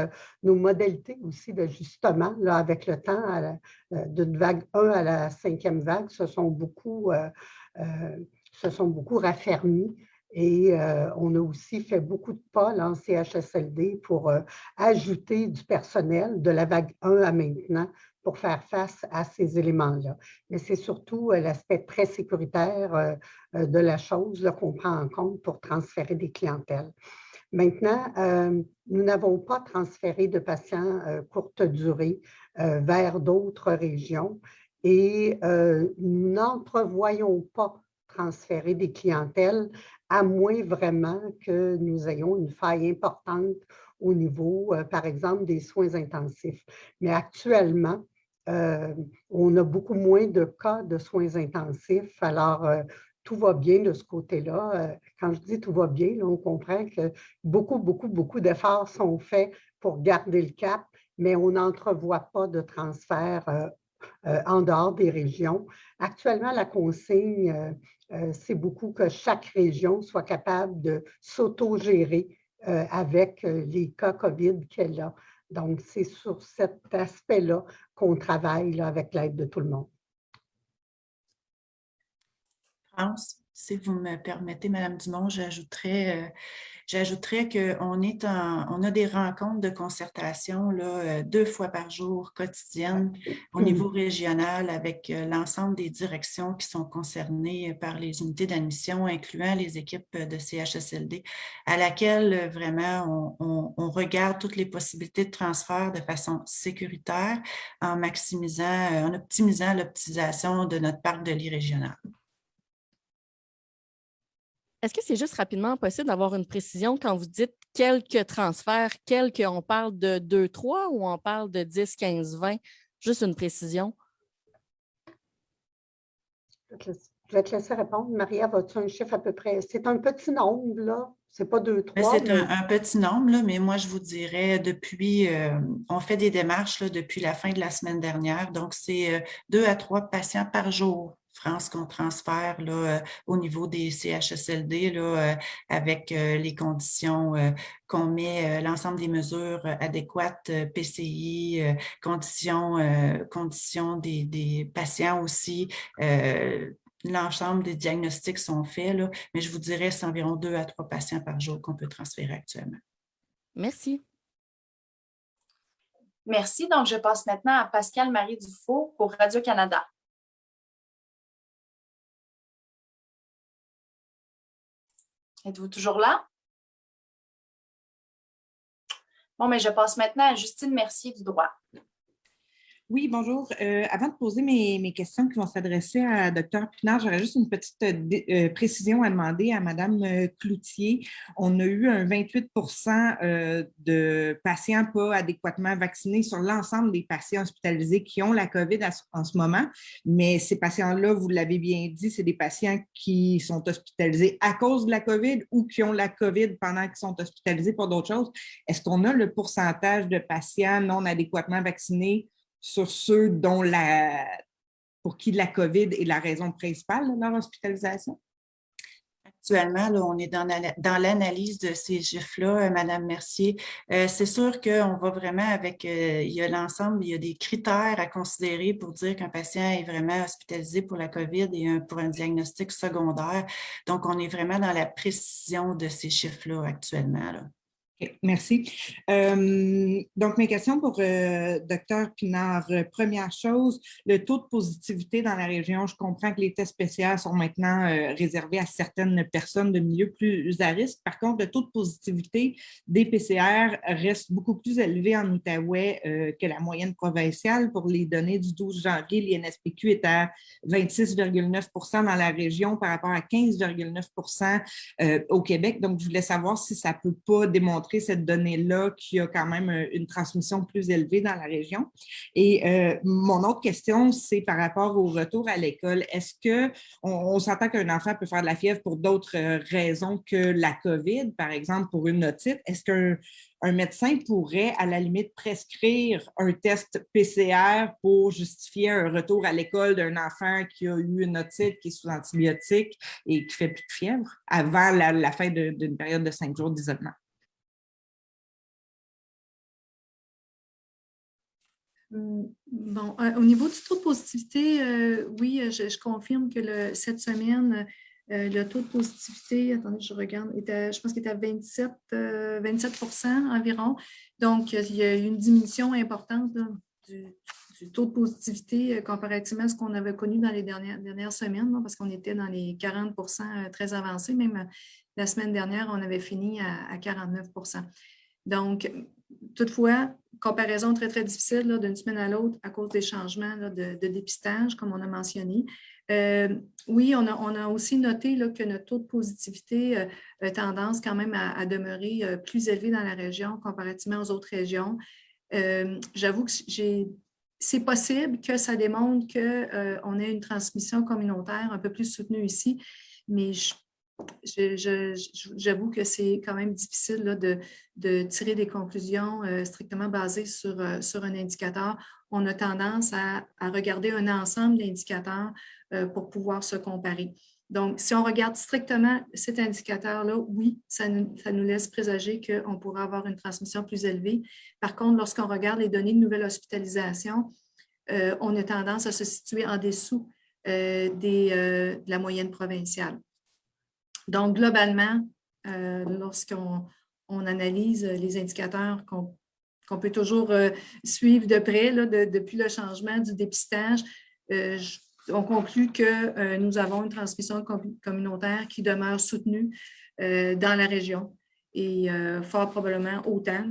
nos modalités aussi d'ajustement avec le temps d'une vague 1 à la 5e vague se sont beaucoup raffermies. Et on a aussi fait beaucoup de pas là, en CHSLD pour ajouter du personnel de la vague 1 à maintenant pour faire face à ces éléments-là. Mais c'est surtout l'aspect très sécuritaire de la chose qu'on prend en compte pour transférer des clientèles. Maintenant, nous n'avons pas transféré de patients courte durée vers d'autres régions et nous n'entrevoyons pas transférer des clientèles à moins vraiment que nous ayons une faille importante au niveau, par exemple, des soins intensifs. Mais actuellement, on a beaucoup moins de cas de soins intensifs. Alors, tout va bien de ce côté-là. Quand je dis tout va bien, là, on comprend que beaucoup d'efforts sont faits pour garder le cap, mais on n'entrevoit pas de transfert en dehors des régions. Actuellement, la consigne, c'est beaucoup que chaque région soit capable de s'auto-gérer avec les cas COVID qu'elle a. Donc, c'est sur cet aspect-là qu'on travaille là, avec l'aide de tout le monde. France? Si vous me permettez, Mme Dumont, j'ajouterais qu'on on a des rencontres de concertation là, 2 fois par jour, quotidiennes, au niveau régional, avec l'ensemble des directions qui sont concernées par les unités d'admission, incluant les équipes de CHSLD, à laquelle vraiment on regarde toutes les possibilités de transfert de façon sécuritaire en en optimisant l'optimisation de notre parc de lits régional. Est-ce que c'est juste rapidement possible d'avoir une précision quand vous dites quelques transferts, on parle de 2, 3 ou on parle de 10, 15, 20? Juste une précision. Je vais te laisser répondre. Maria, as-tu un chiffre à peu près? C'est un petit nombre, là. C'est pas 2, 3. C'est un petit nombre, là, mais moi, je vous dirais, on fait des démarches là, depuis la fin de la semaine dernière. Donc, c'est 2 à 3 patients par jour, France, qu'on transfère là, au niveau des CHSLD là, avec les conditions qu'on met, l'ensemble des mesures adéquates, PCI, conditions des patients aussi. L'ensemble des diagnostics sont faits, là, mais je vous dirais c'est environ 2 à 3 patients par jour qu'on peut transférer actuellement. Merci. Merci. Donc, je passe maintenant à Pascale-Marie Dufault pour Radio-Canada. Êtes-vous toujours là? Bon, mais je passe maintenant à Justine Mercier du droit. Oui, bonjour. Avant de poser mes questions qui vont s'adresser à Dr Pinard, j'aurais juste une petite précision à demander à Mme Cloutier. On a eu un 28 de patients pas adéquatement vaccinés sur l'ensemble des patients hospitalisés qui ont la COVID en ce moment, mais ces patients-là, vous l'avez bien dit, c'est des patients qui sont hospitalisés à cause de la COVID ou qui ont la COVID pendant qu'ils sont hospitalisés pour d'autres choses. Est-ce qu'on a le pourcentage de patients non adéquatement vaccinés sur ceux pour qui la COVID est la raison principale de leur hospitalisation? Actuellement, là, on est dans l'analyse de ces chiffres-là, Mme Mercier. C'est sûr qu'on va vraiment avec, il y a des critères à considérer pour dire qu'un patient est vraiment hospitalisé pour la COVID et pour un diagnostic secondaire. Donc, on est vraiment dans la précision de ces chiffres-là actuellement, là. Okay, merci. Donc, mes questions pour Dr Pinard. Première chose, le taux de positivité dans la région. Je comprends que les tests PCR sont maintenant réservés à certaines personnes de milieux plus à risque. Par contre, le taux de positivité des PCR reste beaucoup plus élevé en Outaouais que la moyenne provinciale. Pour les données du 12 janvier, l'INSPQ est à 26,9 dans la région par rapport à 15,9 au Québec. Donc, je voulais savoir si ça ne peut pas démontrer cette donnée-là qui a quand même une transmission plus élevée dans la région. Et mon autre question, c'est par rapport au retour à l'école. Est-ce qu'on s'entend qu'un enfant peut faire de la fièvre pour d'autres raisons que la COVID, par exemple pour une otite? Est-ce qu'un médecin pourrait, à la limite, prescrire un test PCR pour justifier un retour à l'école d'un enfant qui a eu une otite, qui est sous antibiotiques et qui fait plus de fièvre avant la fin d'une période de 5 jours d'isolement? Bon, au niveau du taux de positivité, oui, je confirme que cette semaine, le taux de positivité, attendez, je regarde, je pense qu'il était à 27 environ. Donc, il y a eu une diminution importante là, du taux de positivité comparativement à ce qu'on avait connu dans les dernières semaines, là, parce qu'on était dans les 40 très avancés. Même la semaine dernière, on avait fini à 49 Donc, toutefois, comparaison très, très difficile là, d'une semaine à l'autre à cause des changements là, de dépistage, comme on a mentionné. Oui, on a aussi noté là, que notre taux de positivité a tendance quand même à demeurer plus élevé dans la région comparativement aux autres régions. J'avoue que c'est possible que ça démontre qu'on ait une transmission communautaire un peu plus soutenue ici, mais j'avoue que c'est quand même difficile là, de tirer des conclusions strictement basées sur un indicateur. On a tendance à regarder un ensemble d'indicateurs pour pouvoir se comparer. Donc, si on regarde strictement cet indicateur-là, oui, ça nous laisse présager qu'on pourra avoir une transmission plus élevée. Par contre, lorsqu'on regarde les données de nouvelle hospitalisation, on a tendance à se situer en dessous de la moyenne provinciale. Donc, globalement, lorsqu'on analyse les indicateurs qu'on peut toujours suivre de près là, depuis le changement du dépistage, on conclut que nous avons une transmission communautaire qui demeure soutenue dans la région et fort probablement autant,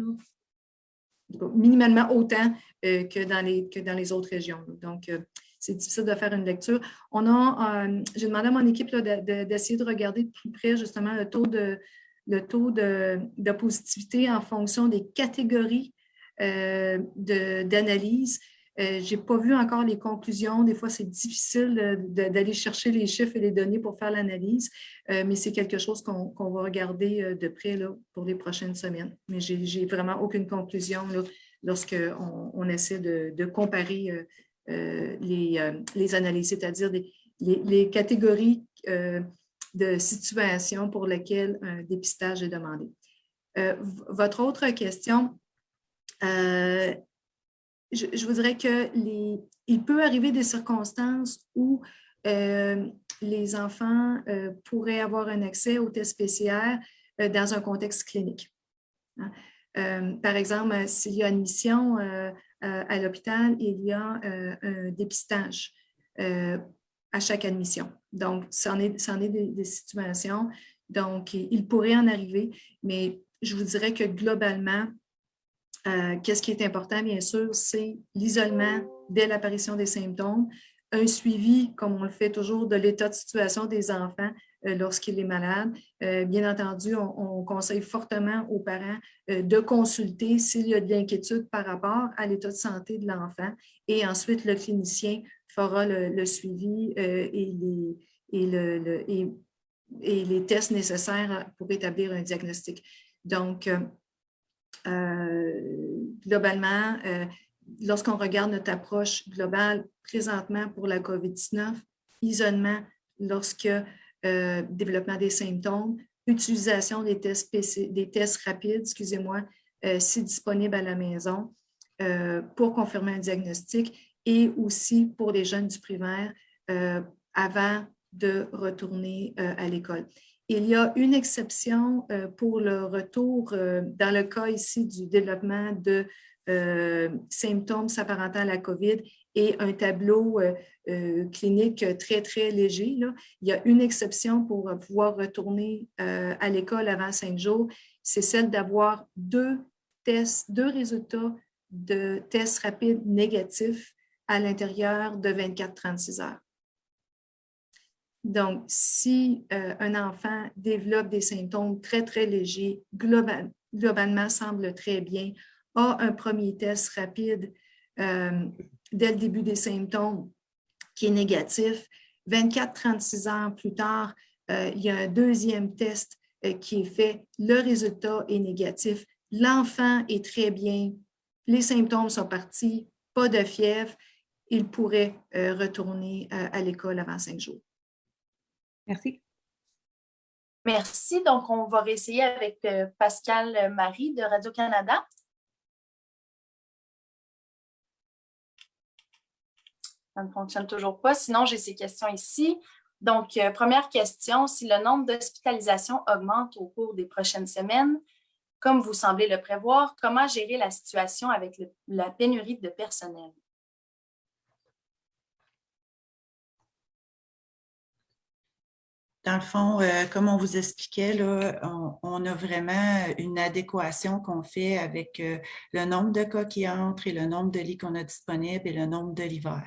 minimalement autant que dans les autres régions. Donc, c'est difficile de faire une lecture. J'ai demandé à mon équipe d'essayer de regarder de plus près justement le taux de positivité en fonction des catégories d'analyse. Je n'ai pas vu encore les conclusions. Des fois, c'est difficile d'aller chercher les chiffres et les données pour faire l'analyse, mais c'est quelque chose qu'on va regarder de près là, pour les prochaines semaines. Mais je n'ai vraiment aucune conclusion lorsqu'on essaie de comparer les analyses, c'est-à-dire les catégories de situations pour lesquelles un dépistage est demandé. Votre autre question, je vous dirais qu'il peut arriver des circonstances où les enfants pourraient avoir un accès aux tests PCR dans un contexte clinique. Par exemple, s'il y a une mission à l'hôpital, il y a un dépistage à chaque admission. Donc, c'en est des situations. Donc, il pourrait en arriver, mais je vous dirais que globalement, qu'est-ce qui est important, bien sûr, c'est l'isolement dès l'apparition des symptômes, un suivi, comme on le fait toujours, de l'état de situation des enfants lorsqu'il est malade. Bien entendu, on conseille fortement aux parents de consulter s'il y a de l'inquiétude par rapport à l'état de santé de l'enfant et ensuite le clinicien fera le suivi et les tests nécessaires pour établir un diagnostic. Donc, globalement, lorsqu'on regarde notre approche globale présentement pour la COVID-19, isolement lorsque développement des symptômes, utilisation des tests rapides, excusez-moi, si disponible à la maison pour confirmer un diagnostic et aussi pour les jeunes du primaire avant de retourner à l'école. Il y a une exception pour le retour, dans le cas ici du développement de symptômes s'apparentant à la COVID et un tableau clinique très, très léger. Là. Il y a une exception pour pouvoir retourner à l'école avant 5 jours, c'est celle d'avoir deux résultats de tests rapides négatifs à l'intérieur de 24-36 heures. Donc, si un enfant développe des symptômes très, très légers, globalement semble très bien, a un premier test rapide dès le début des symptômes qui est négatif, 24-36 heures plus tard, il y a un deuxième test qui est fait, le résultat est négatif, l'enfant est très bien, les symptômes sont partis, pas de fièvre, il pourrait retourner à l'école avant 5 jours. Merci. Merci. Donc, on va réessayer avec Pascal Marie de Radio-Canada. Ça ne fonctionne toujours pas. Sinon, j'ai ces questions ici. Donc, première question, si le nombre d'hospitalisations augmente au cours des prochaines semaines, comme vous semblez le prévoir, comment gérer la situation avec la pénurie de personnel? Dans le fond, comme on vous expliquait, là, on a vraiment une adéquation qu'on fait avec le nombre de cas qui entrent et le nombre de lits qu'on a disponibles et le nombre de l'hiver.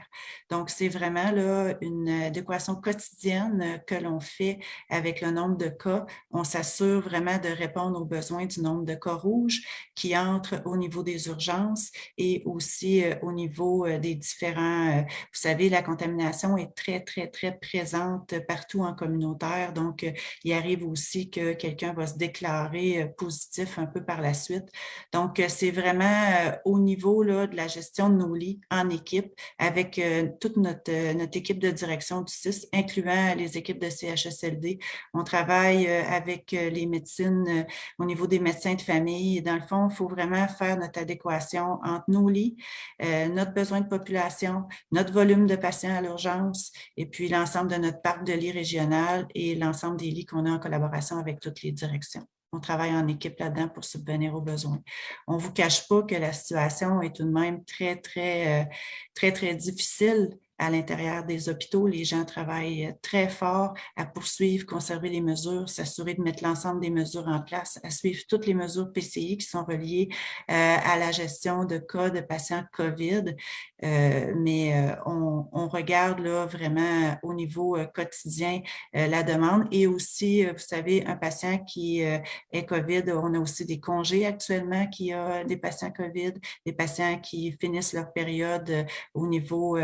Donc, c'est vraiment là, une adéquation quotidienne que l'on fait avec le nombre de cas. On s'assure vraiment de répondre aux besoins du nombre de cas rouges qui entrent au niveau des urgences et aussi au niveau des différents... vous savez, la contamination est très, très, très présente partout en communauté. Donc, il arrive aussi que quelqu'un va se déclarer positif un peu par la suite. Donc, c'est vraiment au niveau là, de la gestion de nos lits en équipe avec toute notre équipe de direction du CIS, incluant les équipes de CHSLD. On travaille avec les médecines au niveau des médecins de famille. Et dans le fond, il faut vraiment faire notre adéquation entre nos lits, notre besoin de population, notre volume de patients à l'urgence et puis l'ensemble de notre parc de lits régional et l'ensemble des lits qu'on a en collaboration avec toutes les directions. On travaille en équipe là-dedans pour subvenir aux besoins. On ne vous cache pas que la situation est tout de même très, très difficile à l'intérieur des hôpitaux. Les gens travaillent très fort à poursuivre, conserver les mesures, s'assurer de mettre l'ensemble des mesures en place, à suivre toutes les mesures PCI qui sont reliées à la gestion de cas de patients COVID. Mais on regarde là vraiment au niveau quotidien la demande et aussi, vous savez, un patient qui est COVID, on a aussi des congés actuellement qui a des patients COVID, des patients qui finissent leur période au niveau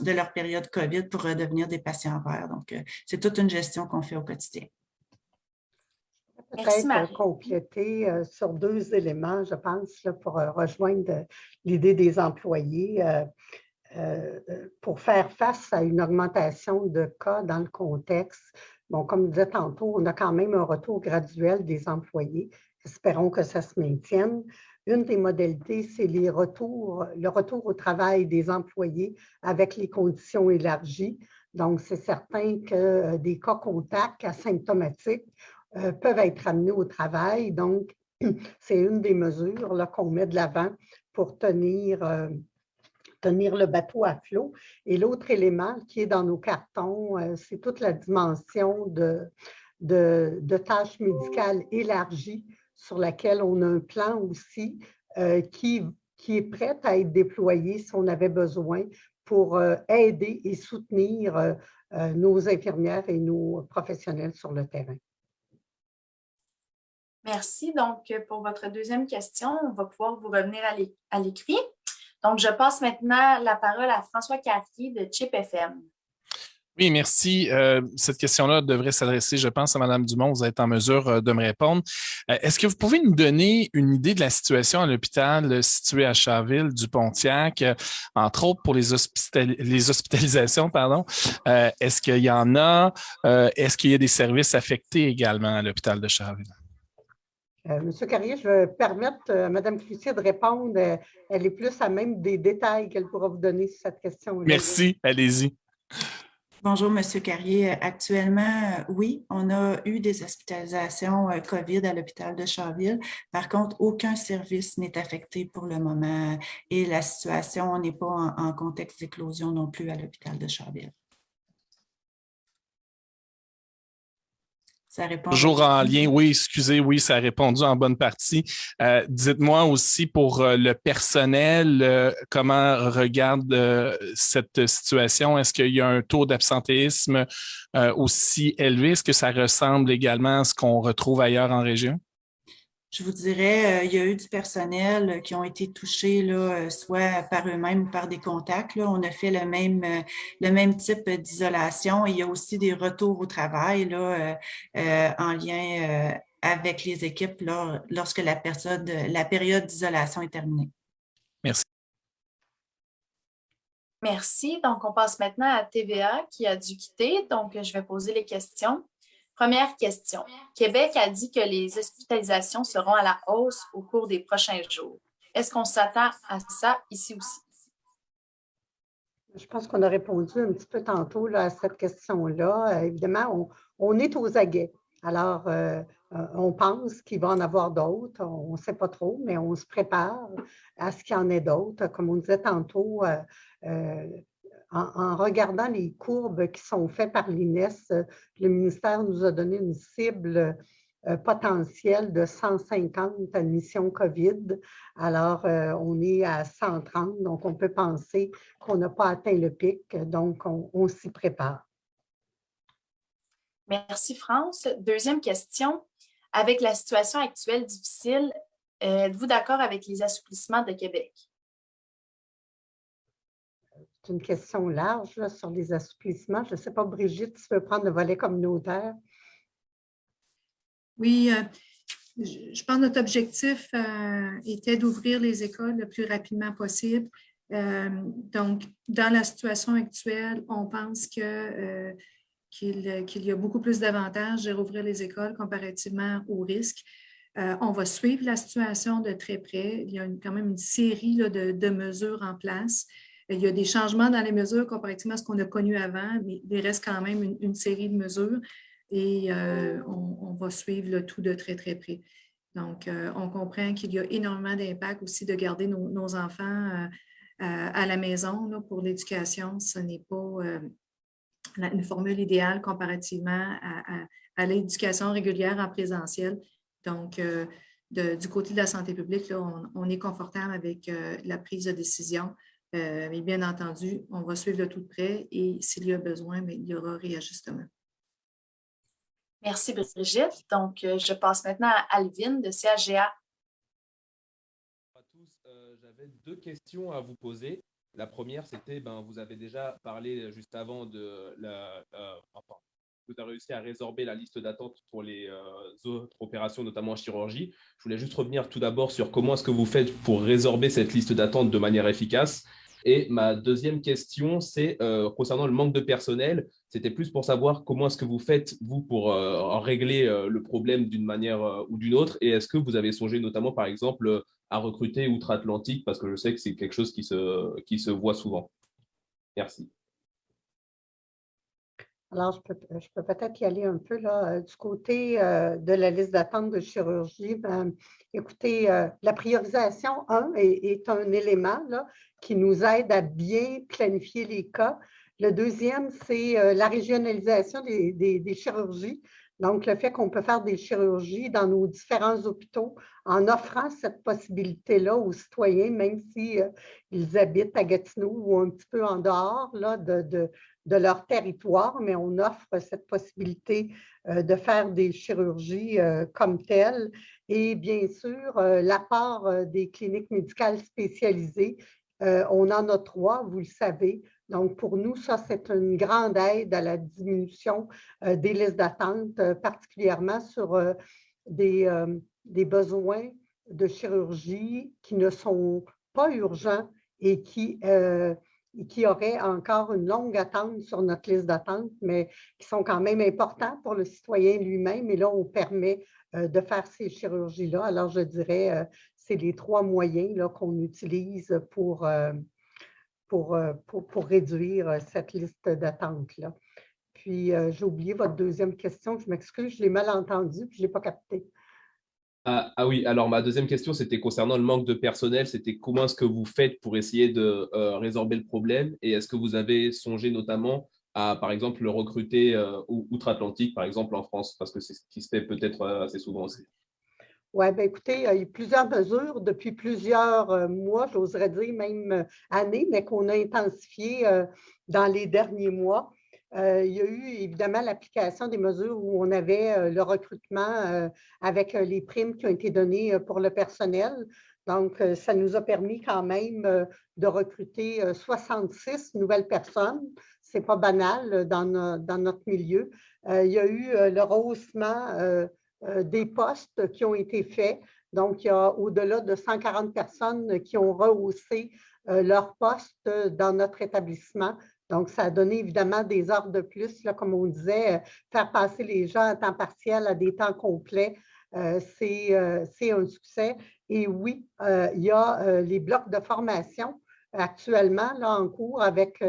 de leur période COVID pour redevenir des patients verts. Donc, c'est toute une gestion qu'on fait au quotidien. Peut-être compléter sur 2 éléments, je pense, là, pour rejoindre l'idée des employés. Pour faire face à une augmentation de cas dans le contexte, bon, comme je disais tantôt, on a quand même un retour graduel des employés. Espérons que ça se maintienne. Une des modalités, c'est le retour au travail des employés avec les conditions élargies. Donc, c'est certain que des cas contacts asymptomatiques peuvent être amenés au travail. Donc, c'est une des mesures là, qu'on met de l'avant pour tenir le bateau à flot. Et l'autre élément qui est dans nos cartons, c'est toute la dimension de tâches médicales élargies sur laquelle on a un plan aussi qui est prêt à être déployé si on avait besoin pour aider et soutenir nos infirmières et nos professionnels sur le terrain. Merci. Donc, pour votre deuxième question, on va pouvoir vous revenir à l'écrit. Donc, je passe maintenant la parole à François Carrier de CHIP FM. Oui, merci. Cette question-là devrait s'adresser, je pense, à Mme Dumont. Vous êtes en mesure de me répondre. Est-ce que vous pouvez nous donner une idée de la situation à l'hôpital situé à Charville, du Pontiac, entre autres pour les hospitalisations, pardon. Est-ce qu'il y en a? Est-ce qu'il y a des services affectés également à l'hôpital de Charville? Monsieur Carrier, je vais permettre à Mme Cloutier de répondre. Elle est plus à même des détails qu'elle pourra vous donner sur cette question-là. Merci, allez-y. Bonjour, M. Carrier. Actuellement, oui, on a eu des hospitalisations COVID à l'hôpital de Charville. Par contre, aucun service n'est affecté pour le moment et la situation n'est pas en contexte d'éclosion non plus à l'hôpital de Charville. Ça répond. Toujours en lien, oui, excusez, oui, ça a répondu en bonne partie. Dites-moi aussi pour le personnel, comment regarde cette situation? Est-ce qu'il y a un taux d'absentéisme aussi élevé? Est-ce que ça ressemble également à ce qu'on retrouve ailleurs en région? Je vous dirais, il y a eu du personnel qui ont été touchés, là, soit par eux-mêmes ou par des contacts. Là. On a fait le même type d'isolation. Il y a aussi des retours au travail là, en lien avec les équipes là, lorsque la période d'isolation est terminée. Merci. Merci. Donc, on passe maintenant à TVA qui a dû quitter. Donc, je vais poser les questions. Première question. Québec a dit que les hospitalisations seront à la hausse au cours des prochains jours. Est-ce qu'on s'attend à ça ici aussi? Je pense qu'on a répondu un petit peu tantôt là, à cette question-là. Évidemment, on est aux aguets. Alors, on pense qu'il va en avoir d'autres. On ne sait pas trop, mais on se prépare à ce qu'il y en ait d'autres. Comme on disait tantôt, en regardant les courbes qui sont faites par l'INES, le ministère nous a donné une cible potentielle de 150 admissions COVID. Alors, on est à 130, donc on peut penser qu'on n'a pas atteint le pic, donc on s'y prépare. Merci, France. Deuxième question. Avec la situation actuelle difficile, êtes-vous d'accord avec les assouplissements de Québec? C'est une question large là, sur les assouplissements. Je ne sais pas, Brigitte, si tu veux prendre le volet communautaire. Oui, je pense que notre objectif était d'ouvrir les écoles le plus rapidement possible. Donc, dans la situation actuelle, on pense qu'il y a beaucoup plus d'avantages de rouvrir les écoles comparativement au risque. On va suivre la situation de très près. Il y a quand même une série là, de mesures en place. Il y a des changements dans les mesures comparativement à ce qu'on a connu avant, mais il reste quand même une série de mesures. et on va suivre le tout de très, très près. Donc, on comprend qu'il y a énormément d'impact aussi de garder nos enfants à la maison là, pour l'éducation. Ce n'est pas une formule idéale comparativement à l'éducation régulière en présentiel. Donc, du côté de la santé publique, là, on est confortable avec la prise de décision. Mais bien entendu, on va suivre de tout de près et s'il y a besoin, mais il y aura réajustement. Merci, Brigitte. Donc, je passe maintenant à Alvin de CHGA. Bonjour à tous. J'avais 2 questions à vous poser. La première, c'était, vous avez déjà parlé juste avant de vous avez réussi à résorber la liste d'attente pour les autres opérations, notamment en chirurgie. Je voulais juste revenir tout d'abord sur comment est-ce que vous faites pour résorber cette liste d'attente de manière efficace. Et ma deuxième question, c'est concernant le manque de personnel. C'était plus pour savoir comment est-ce que vous faites, vous, pour régler le problème d'une manière ou d'une autre. Et est-ce que vous avez songé notamment, par exemple, à recruter outre-Atlantique, parce que je sais que c'est quelque chose qui se voit souvent. Merci. Alors, je peux peut-être y aller un peu là, du côté de la liste d'attente de chirurgie. Écoutez, la priorisation, est un élément là, qui nous aide à bien planifier les cas. Le deuxième, c'est la régionalisation des chirurgies. Donc, le fait qu'on peut faire des chirurgies dans nos différents hôpitaux en offrant cette possibilité-là aux citoyens, même s'ils habitent à Gatineau ou un petit peu en dehors là, de leur territoire, mais on offre cette possibilité de faire des chirurgies comme telles. Et bien sûr, l'apport des cliniques médicales spécialisées, on en a 3, vous le savez. Donc, pour nous, ça, c'est une grande aide à la diminution des listes d'attente, particulièrement sur des besoins de chirurgie qui ne sont pas urgents et qui auraient encore une longue attente sur notre liste d'attente, mais qui sont quand même importants pour le citoyen lui-même. Et là, on permet de faire ces chirurgies-là. Alors, je dirais, c'est les 3 moyens qu'on utilise pour réduire cette liste d'attente-là. Puis, j'ai oublié votre deuxième question. Je m'excuse, je l'ai mal entendu puis je ne l'ai pas capté. Ah oui, alors ma deuxième question, c'était concernant le manque de personnel. C'était comment est-ce que vous faites pour essayer de résorber le problème? Et est-ce que vous avez songé notamment à, par exemple, le recruter outre-Atlantique, par exemple en France? Parce que c'est ce qui se fait peut-être assez souvent aussi. Oui, bien écoutez, il y a plusieurs mesures depuis plusieurs mois, j'oserais dire même années, mais qu'on a intensifiées dans les derniers mois. Il y a eu évidemment l'application des mesures où on avait le recrutement avec les primes qui ont été données pour le personnel. Donc, ça nous a permis quand même de recruter 66 nouvelles personnes. Ce n'est pas banal dans notre milieu. Il y a eu le rehaussement des postes qui ont été faits. Donc, il y a au-delà de 140 personnes qui ont rehaussé leur poste dans notre établissement. Donc, ça a donné évidemment des heures de plus, là, comme on disait, faire passer les gens à temps partiel à des temps complets, c'est un succès. Et oui, il y a les blocs de formation actuellement là, en cours avec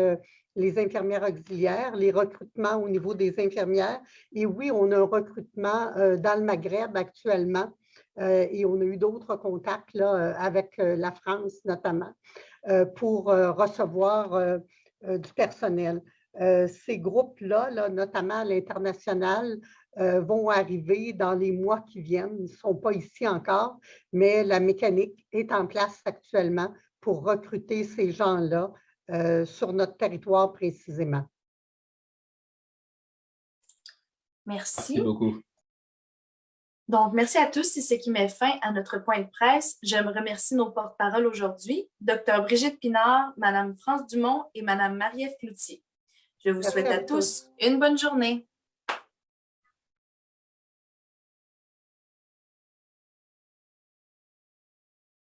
les infirmières auxiliaires, les recrutements au niveau des infirmières. Et oui, on a un recrutement dans le Maghreb actuellement et on a eu d'autres contacts là, avec la France notamment pour recevoir du personnel. Ces groupes-là, là, notamment à l'international, vont arriver dans les mois qui viennent. Ils ne sont pas ici encore, mais la mécanique est en place actuellement pour recruter ces gens-là sur notre territoire précisément. Merci. Merci beaucoup. Donc, merci à tous. C'est ce qui met fin à notre point de presse. Je me remercie nos porte-paroles aujourd'hui, Dr Brigitte Pinard, Mme France Dumont et Mme Marie-Ève Cloutier. Je vous souhaite à tous une bonne journée.